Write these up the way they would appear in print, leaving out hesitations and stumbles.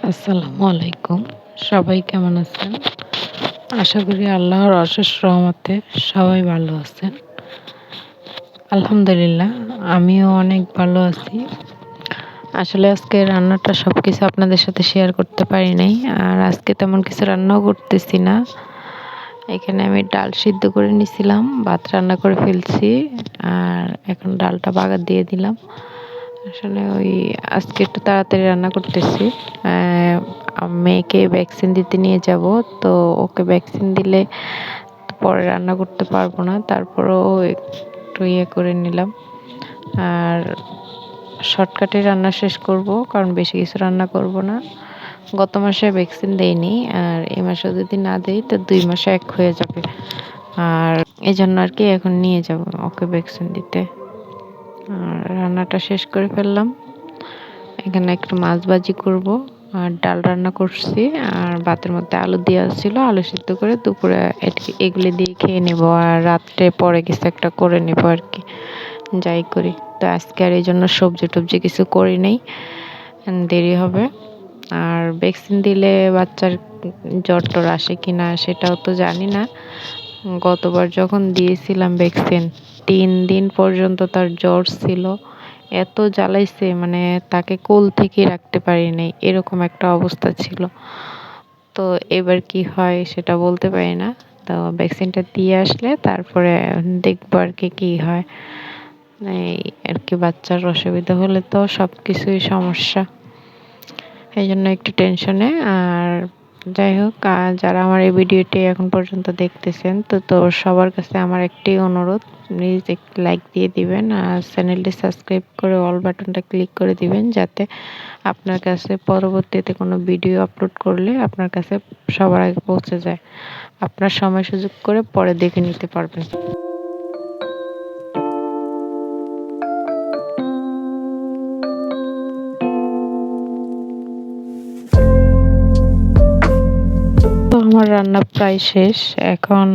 আসসালামু আলাইকুম। সবাই কেমন আছেন? আশা করি আল্লাহর অশেষ রহমতে সবাই ভালো আছেন। আলহামদুলিল্লাহ আমিও অনেক ভালো আছি। আসলে আজকে রান্নাটা সবকিছু আপনাদের সাথে শেয়ার করতে পারি নাই। আর আজকে তেমন কিছু রান্নাও করতেছি না। এখানে আমি ডাল সিদ্ধ করে নিছিলাম, ভাত রান্না করে ফেলছি। আর এখন ডালটা বাগার দিয়ে দিলাম। আসলে আজকে একটু তাড়াতাড়ি রান্না করতেছি। মেয়েকে ভ্যাকসিন দিতে নিয়ে যাব, তো ওকে ভ্যাকসিন দিলে পরে রান্না করতে পারবো না, তারপরেও একটু করে নিলাম। আর শর্টকাটে রান্না শেষ করব, কারণ বেশি কিছু রান্না করব না। গত মাসে ভ্যাকসিন দেইনি, আর এই মাসে যদি না দেই তো 2 মাসে এক হয়ে যাবে। আর এই জন্য আর কি এখন নিয়ে যাব ওকে ভ্যাকসিন দিতে। আর রান্নাটা শেষ করে ফেললাম। এখানে একটু মাছ ভাজি করব, আর ডাল রান্না করছি, আর ভাতের মধ্যে আলু দেওয়া ছিল, আলু সিদ্ধ করে দুপুরে এগুলি দিয়ে খেয়ে নেব। আর রাত্রে পরে কিছু একটা করে নেব আর কি, যাই করি। তো আজকে আর এই জন্য সবজি টবজি কিছু করি নাই, দেরি হবে। আর ভ্যাকসিন দিলে বাচ্চার জ্বর টর আসে কি না সেটাও তো জানি না। গতবার যখন দিয়েছিলাম ভ্যাকসিন, 3 দিন পর্যন্ত তার জ্বর ছিল। এত জ্বালাইছে, মানে তাকে কোল থেকে রাখতে পারি নাই, এরকম একটা অবস্থা ছিল। তো এবার কি হয় সেটা বলতে পারি না। তো ভ্যাকসিনটা দিয়ে আসলে তারপরে দেখবো আর কি কি হয়। এই আর কি, বাচ্চার অসুবিধা হলে তো সব কিছুই সমস্যা, এই জন্য একটু টেনশনে। আর যাই হোক, যারা আমার এই ভিডিওটি এখন পর্যন্ত দেখতেছেন, তো সবার কাছে আমার একটি অনুরোধ, প্লিজ একটু লাইক দিয়ে দিবেন, আর চ্যানেলটি সাবস্ক্রাইব করে অল বাটনটা ক্লিক করে দিবেন, যাতে আপনার কাছে পরবর্তীতে কোনো ভিডিও আপলোড করলে আপনার কাছে সবার আগে পৌঁছে যায়। আপনার সময় সুযোগ করে পরে দেখে নিতে পারবেন। তো আমার রান্না প্রায় শেষ, এখন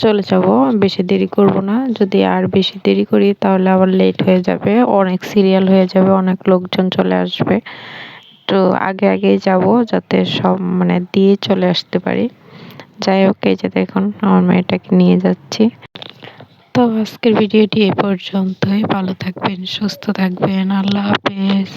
চলে যাব। বেশি দেরি করব না, যদি আর বেশি দেরি করি তাহলে আবার লেট হয়ে যাবে, অনেক সিরিয়াল হয়ে যাবে, অনেক লোকজন চলে আসবে। তো আগে আগেই যাব, যাতে সব মানে দিয়ে চলে আসতে পারি। যাই হোক, এই যে দেখুন আমার মেয়েটাকে নিয়ে যাচ্ছি। তো আজকের ভিডিওটি এ পর্যন্তই। ভালো থাকবেন, সুস্থ থাকবেন, আল্লাহ হাফেজ।